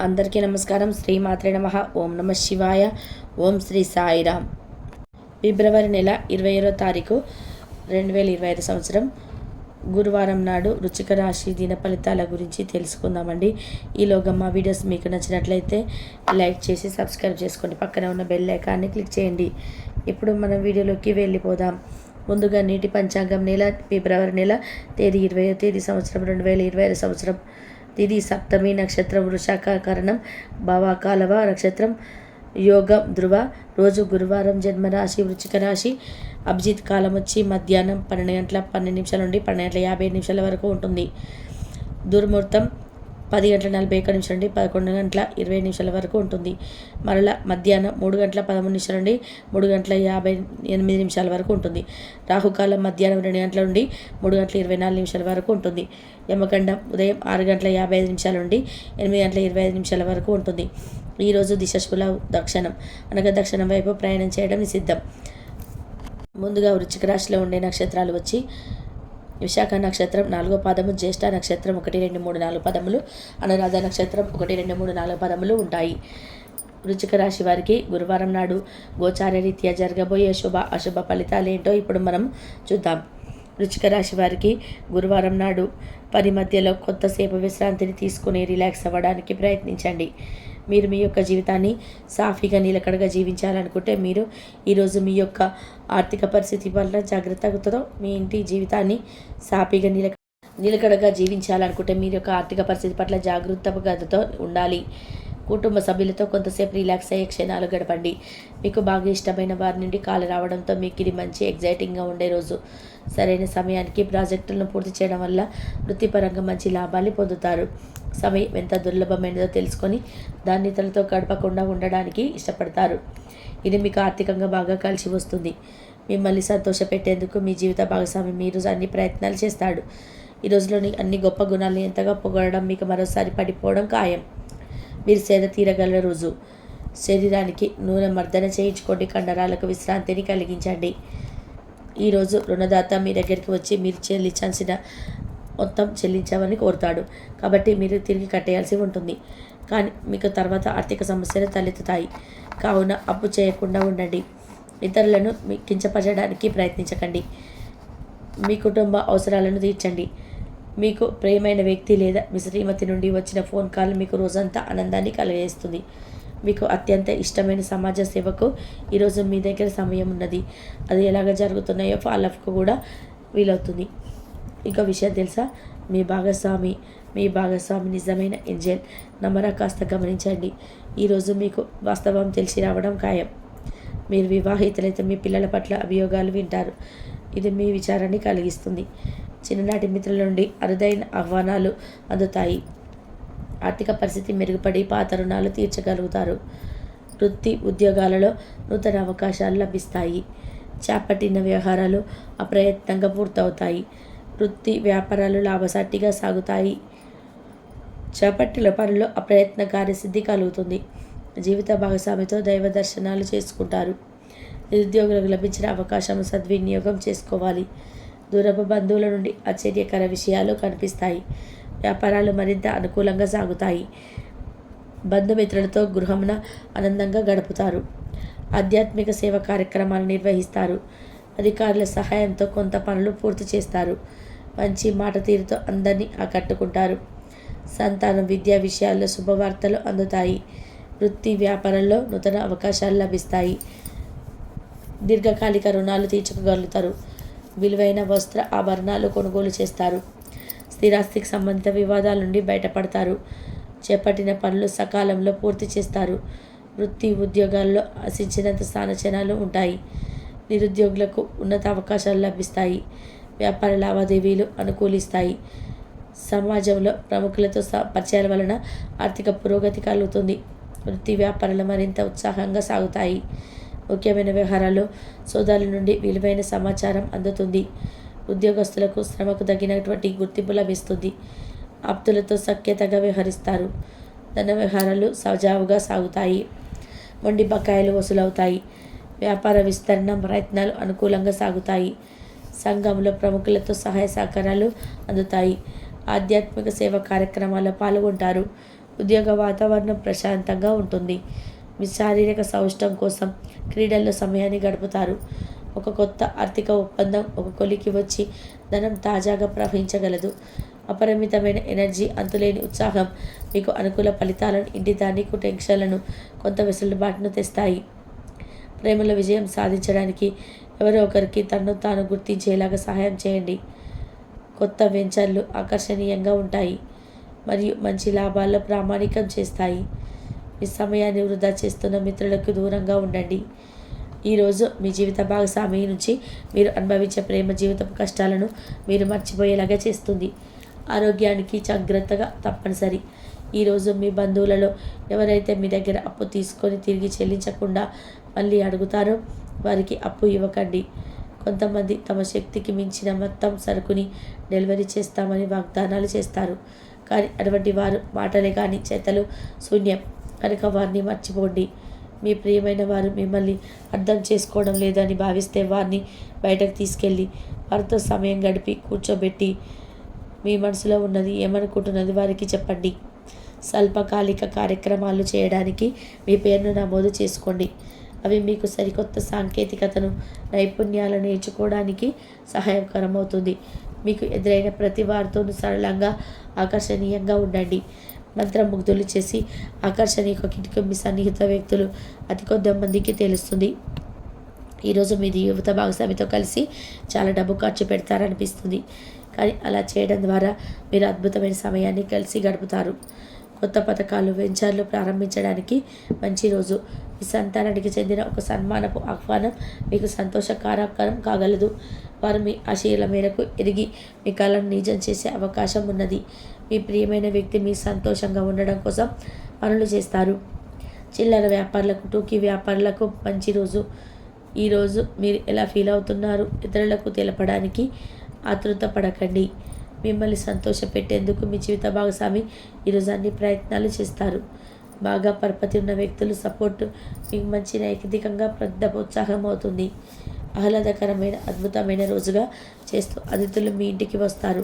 అందరికీ నమస్కారం. శ్రీమాత్రే నమః. ఓం నమ శివాయ. ఓం శ్రీ సాయిరామ్. ఫిబ్రవరి నెల 20వ తారీఖు 2025 సంవత్సరం గురువారం నాడు వృశ్చిక రాశి దిన ఫలితాల గురించి తెలుసుకుందామండి. ఈలోగా మా వీడియోస్ మీకు నచ్చినట్లయితే లైక్ చేసి సబ్స్క్రైబ్ చేసుకోండి. పక్కన ఉన్న బెల్ ఐకాన్ని క్లిక్ చేయండి. ఇప్పుడు మనం వీడియోలోకి వెళ్ళిపోదాం. ముందుగా నీటి పంచాంగం నెల ఫిబ్రవరి నెల తేదీ 20వ తేదీ సంవత్సరం 2025 సంవత్సరం తిది సప్తమి నక్షత్రం వృషాకరణం భావాకాలవ నక్షత్రం యోగం ధ్రువ రోజు గురువారం జన్మరాశి వృశ్చిక రాశి అభిజిత్ కాలం వచ్చి మధ్యాహ్నం 12 గంటల 12 నిమిషాల నుండి 12 గంటల 55 నిమిషాల వరకు ఉంటుంది. దుర్ముహూర్తం 10 గంటల 41 నిమిషాల నుండి 11 గంటల 20 నిమిషాల వరకు ఉంటుంది. మరలా మధ్యాహ్నం 3 గంటల 13 నిమిషాల నుండి 3 గంటల 58 నిమిషాల వరకు ఉంటుంది. రాహుకాలం మధ్యాహ్నం 2 గంటల నుండి 3 గంటల 24 నిమిషాల వరకు ఉంటుంది. యమగండం ఉదయం 6 గంటల 55 నిమిషాల నుండి 8 గంటల 25 నిమిషాల వరకు ఉంటుంది. ఈరోజు దిశాశూల దక్షిణం అనగా దక్షిణం వైపు ప్రయాణం చేయడం నిషిద్ధం. ముందుగా వృశ్చిక రాశిలో ఉండే నక్షత్రాలు వచ్చి విశాఖ నక్షత్రం 4వ పాదము, జ్యేష్ఠ నక్షత్రం 1, 2, 3, 4 పదములు, అనురాధ నక్షత్రం 1, 2, 3, 4 పదములు ఉంటాయి. వృశ్చిక రాశి వారికి గురువారం నాడు గోచార రీత్యా జరగబోయే శుభ అశుభ ఫలితాలు ఏంటో ఇప్పుడు మనం చూద్దాం. వృశ్చిక రాశి వారికి గురువారం నాడు పని మధ్యలో కొంతసేపు విశ్రాంతిని తీసుకుని రిలాక్స్ అవ్వడానికి ప్రయత్నించండి. మీరు మీ యొక్క జీవితాన్ని సాఫీగా నిలకడగా జీవించాలనుకుంటే మీరు ఈరోజు మీ యొక్క ఆర్థిక పరిస్థితి వల్ల జాగ్రత్తతో మీ ఇంటి జీవితాన్ని సాఫీగా నిలకడగా జీవించాలనుకుంటే మీరు యొక్క ఆర్థిక పరిస్థితి పట్ల జాగ్రత్తతో ఉండాలి. కుటుంబ సభ్యులతో కొంతసేపు రిలాక్స్ అయ్యే క్షణాలు గడపండి. మీకు బాగా ఇష్టమైన వారి నుండి కాల్ రావడంతో మీకు ఇది మంచి ఎగ్జైటింగ్గా ఉండే రోజు. సరైన సమయానికి ప్రాజెక్టులను పూర్తి చేయడం వల్ల వృత్తిపరంగా మంచి లాభాలు పొందుతారు. సమయం ఎంత దుర్లభమైనదో తెలుసుకొని దాన్ని ఇతరులతో గడపకుండా ఉండడానికి ఇష్టపడతారు. ఇది మీకు ఆర్థికంగా బాగా కలిసి వస్తుంది. మిమ్మల్ని సంతోషపెట్టేందుకు మీ జీవిత భాగస్వామి మీరు అన్ని ప్రయత్నాలు చేస్తాడు. ఈ రోజులోని అన్ని గొప్ప గుణాలను ఎంతగా పొగడడం మీకు మరోసారి పడిపోవడం ఖాయం. మీరు సేద తీరగల రోజు. శరీరానికి నూనె మర్దన చేయించుకోండి. కండరాలకు విశ్రాంతిని కలిగించండి. ఈరోజు రుణదాత మీ దగ్గరికి వచ్చి మీరు చెల్లించాల్సిన మొత్తం చెల్లించమని కోరుతాడు. కాబట్టి మీరు తిరిగి కట్టేయాల్సి ఉంటుంది. కానీ మీకు తర్వాత ఆర్థిక సమస్యలు తలెత్తుతాయి. కావున అప్పు చేయకుండా ఉండండి. ఇతరులను కించపరచడానికి ప్రయత్నించకండి. మీ కుటుంబ అవసరాలను తీర్చండి. మీకు ప్రియమైన వ్యక్తి లేదా మీ శ్రీమతి నుండి వచ్చిన ఫోన్ కాల్ మీకు రోజంతా ఆనందాన్ని కలిగజేస్తుంది. మీకు అత్యంత ఇష్టమైన సమాజ సేవకు ఈరోజు మీ దగ్గర సమయం ఉన్నది. అది ఎలాగ జరుగుతున్నాయో ఫాలోఅప్కు కూడా వీలవుతుంది. ఇంకో విషయం తెలుసా, మీ భాగస్వామి నిజమైన ఏంజెల్. నమ్మరా కాస్త గమనించండి. ఈరోజు మీకు వాస్తవం తెలిసి రావడం ఖాయం. మీరు వివాహితులైతే మీ పిల్లల పట్ల అభియోగాలు వింటారు. ఇది మీ విచారాన్ని కలిగిస్తుంది. చిన్ననాటి మిత్రుల నుండి అరుదైన ఆహ్వానాలు అందుతాయి. ఆర్థిక పరిస్థితి మెరుగుపడి పాత రుణాలు తీర్చగలుగుతారు. వృత్తి ఉద్యోగాలలో నూతన అవకాశాలు లభిస్తాయి. చేపట్టిన వ్యవహారాలు అప్రయత్నంగా పూర్తవుతాయి. వృత్తి వ్యాపారాలు లాభసాటిగా సాగుతాయి. చేపట్టిన పనుల్లో అప్రయత్న కార్యసిద్ధి కలుగుతుంది. జీవిత భాగస్వామితో దైవ దర్శనాలు చేసుకుంటారు. నిరుద్యోగులకు లభించిన అవకాశం సద్వినియోగం చేసుకోవాలి. దూరపు బంధువుల నుండి ఆశ్చర్యకర విషయాలు కనిపిస్తాయి. వ్యాపారాలు మరింత అనుకూలంగా సాగుతాయి. బంధుమిత్రులతో గృహమున ఆనందంగా గడుపుతారు. ఆధ్యాత్మిక సేవ కార్యక్రమాలు నిర్వహిస్తారు. అధికారుల సహాయంతో కొంత పనులు పూర్తి చేస్తారు. మంచి మాట తీరుతో అందరినీ ఆకట్టుకుంటారు. సంతానం విద్యా విషయాల్లో శుభవార్తలు అందుతాయి. వృత్తి వ్యాపారంలో నూతన అవకాశాలు లభిస్తాయి. దీర్ఘకాలిక రుణాలు తీర్చుకోగలుగుతారు. విలువైన వస్త్ర ఆభరణాలు కొనుగోలు చేస్తారు. స్థిరాస్తికి సంబంధిత వివాదాల నుండి బయటపడతారు. చేపట్టిన పనులు సకాలంలో పూర్తి చేస్తారు. వృత్తి ఉద్యోగాల్లో ఆశించినంత స్థానచనాలు ఉంటాయి. నిరుద్యోగులకు ఉన్నత అవకాశాలు లభిస్తాయి. వ్యాపార లావాదేవీలు అనుకూలిస్తాయి. సమాజంలో ప్రముఖులతో పరిచయాల వలన ఆర్థిక పురోగతి కలుగుతుంది. వృత్తి వ్యాపారాలు మరింత ఉత్సాహంగా సాగుతాయి. ముఖ్యమైన వ్యవహారాల్లో సోదరుల నుండి విలువైన సమాచారం అందుతుంది. ఉద్యోగస్తులకు శ్రమకు తగినటువంటి గుర్తింపు లభిస్తుంది. ఆప్తులతో సఖ్యతగా వ్యవహరిస్తారు. ధన వ్యవహారాలు సజావుగా సాగుతాయి. మొండి బకాయిలు వసూలవుతాయి. వ్యాపార విస్తరణ ప్రయత్నాలు అనుకూలంగా సాగుతాయి. సంఘంలో ప్రముఖులతో సహాయ సహకారాలు అందుతాయి. ఆధ్యాత్మిక సేవ కార్యక్రమాల్లో పాల్గొంటారు. ఉద్యోగ వాతావరణం ప్రశాంతంగా ఉంటుంది. మీ శారీరక సౌష్టం కోసం క్రీడల్లో సమయాన్ని గడుపుతారు. ఒక కొత్త ఆర్థిక ఒప్పందం ఒక కొలికి వచ్చి ధనం తాజాగా ప్రవహించగలదు. అపరిమితమైన ఎనర్జీ, అంతులేని ఉత్సాహం మీకు అనుకూల ఫలితాలను, ఇంటి దానికి టెన్షన్లను, కొంత వెసులుబాటును తెస్తాయి. ప్రేమలో విజయం సాధించడానికి ఎవరో ఒకరికి తనను తాను గుర్తించేలాగా సహాయం చేయండి. కొత్త వెంచర్లు ఆకర్షణీయంగా ఉంటాయి మరియు మంచి లాభాల్లో ప్రామాణికం చేస్తాయి. మీ సమయాన్ని వృధా చేస్తున్న మిత్రులకు దూరంగా ఉండండి. ఈరోజు మీ జీవిత భాగస్వామి నుంచి మీరు అనుభవించే ప్రేమ జీవితపు కష్టాలను మీరు మర్చిపోయేలాగా చేస్తుంది. ఆరోగ్యానికి జాగ్రత్తగా తప్పనిసరి. ఈరోజు మీ బంధువులలో ఎవరైతే మీ దగ్గర అప్పు తీసుకొని తిరిగి చెల్లించకుండా మళ్ళీ అడుగుతారో వారికి అప్పు ఇవ్వకండి. కొంతమంది తమ శక్తికి మించిన మొత్తం సరుకుని డెలివరీ చేస్తామని వాగ్దానాలు చేస్తారు. కానీ అటువంటి వారు మాటలే కానీ చేతలు శూన్యం కనుక వారిని మర్చిపోండి. మీ ప్రియమైన వారు మిమ్మల్ని అర్థం చేసుకోవడం లేదని భావిస్తే వారిని బయటకు తీసుకెళ్ళి వారితో సమయం గడిపి కూర్చోబెట్టి మీ మనసులో ఉన్నది ఏమనుకుంటున్నది వారికి చెప్పండి. స్వల్పకాలిక కార్యక్రమాలు చేయడానికి మీ పేరును నమోదు చేసుకోండి. అవి మీకు సరికొత్త సాంకేతికతను, నైపుణ్యాలను నేర్చుకోవడానికి సహాయకరమవుతుంది. మీకు ఎదురైన ప్రతి వారితోనూ సరళంగా, ఆకర్షణీయంగా ఉండండి. మంత్రముగ్ధులు చేసి ఆకర్షణీయ కిటికీ మీ సన్నిహిత వ్యక్తులు అతి కొద్ది మందికి తెలుస్తుంది. ఈరోజు మీ యువత భాగస్వామితో కలిసి చాలా డబ్బు ఖర్చు పెడతారనిపిస్తుంది. కానీ అలా చేయడం ద్వారా మీరు అద్భుతమైన సమయాన్ని కలిసి గడుపుతారు. కొత్త పథకాలు, వెంచర్లు ప్రారంభించడానికి మంచి రోజు. మీ సంతానానికి చెందిన ఒక సన్మానపు ఆహ్వానం మీకు సంతోషకరం కాగలదు. వారు మీ ఆశయాల మేరకు ఎదిగి మీ కళను నిజం చేసే అవకాశం ఉన్నది. మీ ప్రియమైన వ్యక్తి మీ సంతోషంగా ఉండడం కోసం పనులు చేస్తారు. చిల్లర వ్యాపారులకు, టూకీ వ్యాపారులకు మంచి రోజు. ఈరోజు మీరు ఎలా ఫీల్ అవుతున్నారు ఇతరులకు తెలపడానికి ఆతృత పడకండి. మిమ్మల్ని సంతోషపెట్టేందుకు మీ జీవిత భాగస్వామి ఈరోజు అన్ని ప్రయత్నాలు చేస్తారు. బాగా పరపతి ఉన్న వ్యక్తులు సపోర్టు మీకు మంచి నైతికంగా పెద్ద ప్రోత్సాహం అవుతుంది. ఆహ్లాదకరమైన అద్భుతమైన రోజుగా చేస్తూ అతిథులు మీ ఇంటికి వస్తారు.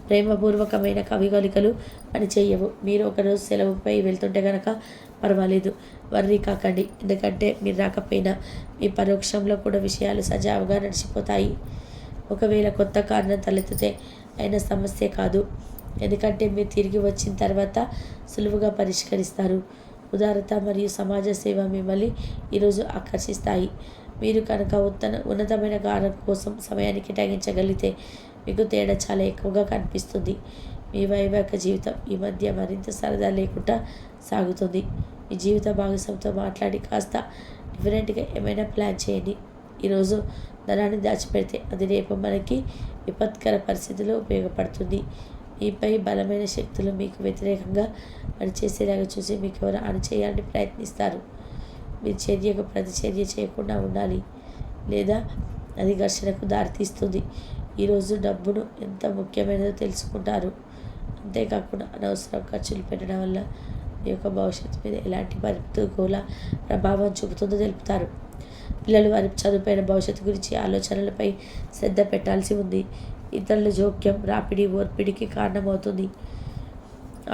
ప్రేమపూర్వకమైన కవిగలికలు పనిచేయవు. మీరు ఒకరోజు సెలవుపై వెళ్తుంటే కనుక పర్వాలేదు, వర్రీ కాకండి. ఎందుకంటే మీరు రాకపోయినా మీ పరోక్షంలో కూడా విషయాలు సజావుగా నడిచిపోతాయి. ఒకవేళ కొత్త కారణం తలెత్తితే అయిన సమస్య కాదు, ఎందుకంటే మీరు తిరిగి వచ్చిన తర్వాత సులువుగా పరిష్కరిస్తారు. ఉదారత మరియు సమాజ సేవ మిమ్మల్ని ఈరోజు ఆకర్షిస్తాయి. మీరు కనుక ఉన్నతమైన కారణం కోసం సమయాన్ని కేటాయించగలిగితే మీకు తేడా చాలా ఎక్కువగా కనిపిస్తుంది. మీ వైవాహిక జీవితం ఈ మధ్య మరింత సరదా లేకుండా సాగుతుంది. మీ జీవిత భాగస్వామితో మాట్లాడి కాస్త డిఫరెంట్గా ఏమైనా ప్లాన్ చేయండి. ఈరోజు ధనాన్ని దాచిపెడితే అది రేపు మనకి విపత్కర పరిస్థితుల్లో ఉపయోగపడుతుంది. మీపై బలమైన శక్తులు మీకు వ్యతిరేకంగా పనిచేసేలాగా చూసి మీకు ఎవరు అణచేయాలని ప్రయత్నిస్తారు. మీ చర్యకు ప్రతిచర్య చేయకుండా ఉండాలి, లేదా అది ఘర్షణకు దారితీస్తుంది. ఈరోజు డబ్బును ఎంత ముఖ్యమైనదో తెలుసుకుంటారు. అంతేకాకుండా అనవసరం ఖర్చులు పెట్టడం వల్ల మీ యొక్క భవిష్యత్తు మీద ఎలాంటి ప్రతికూల ప్రభావం చూపుతుందో తెలుపుతారు. పిల్లలు వారి చదువుపైన భవిష్యత్తు గురించి ఆలోచనలపై శ్రద్ధ పెట్టాల్సి ఉంది. ఇతరుల జోక్యం రాపిడి, ఓర్పిడికి కారణమవుతుంది.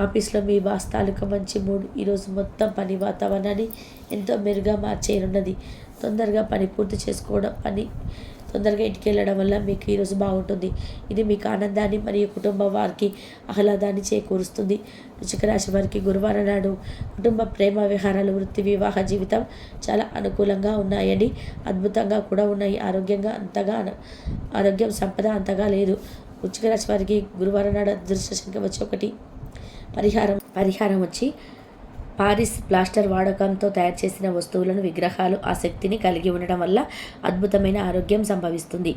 ఆఫీస్లో మీ బాస్ తాలూకా మంచి మూడ్ ఈరోజు మొత్తం పని వాతావరణాన్ని ఎంతో మెరుగ్గా మార్చేయనున్నది. తొందరగా పని పూర్తి చేసుకోవడం, తొందరగా ఇంటికి వెళ్ళడం వల్ల మీకు ఈరోజు బాగుంటుంది. ఇది మీకు ఆనందాన్ని మరియు కుటుంబం వారికి ఆహ్లాదాన్ని చేకూరుస్తుంది. వృశ్చిక రాశి వారికి గురువారం నాడు కుటుంబ, ప్రేమ వ్యవహారాలు, వృత్తి, వివాహ జీవితం చాలా అనుకూలంగా ఉన్నాయని, అద్భుతంగా కూడా ఉన్నాయి. ఆరోగ్యం సంపద అంతగా లేదు. వృశ్చిక రాశి వారికి గురువారం నాడు అదృష్ట సంఖ్య వచ్చి 1. పరిహారం వచ్చి పారిస్ ప్లాస్టర్ వాడకంతో తయారు చేసిన వస్తువులను, విగ్రహాలు ఆసక్తిని కలిగి ఉండడం వల్ల అద్భుతమైన ఆరోగ్యం సంభవిస్తుంది.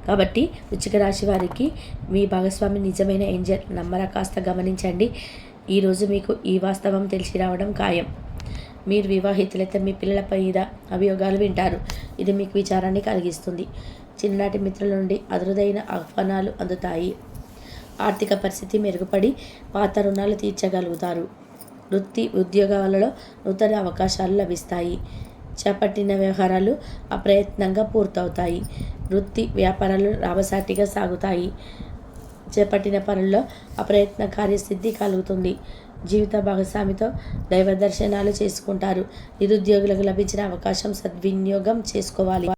కాబట్టి వృశ్చిక రాశి వారికి మీ భాగస్వామి నిజమైన ఏంజల్. నమ్మరా కాస్త గమనించండి. ఈరోజు మీకు ఈ వాస్తవం తెలిసి రావడం ఖాయం. మీరు వివాహితులైతే మీ పిల్లల మీద అభియోగాలు వింటారు. ఇది మీకు విచారాన్ని కలిగిస్తుంది. చిన్ననాటి మిత్రుల నుండి అరుదైన ఆహ్వానాలు అందుతాయి. ఆర్థిక పరిస్థితి మెరుగుపడి పాత రుణాలు తీర్చగలుగుతారు. వృత్తి, ఉద్యోగాలలో నూతన అవకాశాలు లభిస్తాయి. చేపట్టిన వ్యవహారాలు అప్రయత్నంగా పూర్తవుతాయి. వృత్తి, వ్యాపారాలు లాభసాటిగా సాగుతాయి. చేపట్టిన పనుల్లో అప్రయత్న కార్యసిద్ధి కలుగుతుంది. జీవిత భాగస్వామితో దైవ దర్శనాలు చేసుకుంటారు. నిరుద్యోగులకు లభించిన అవకాశం సద్వినియోగం చేసుకోవాలి.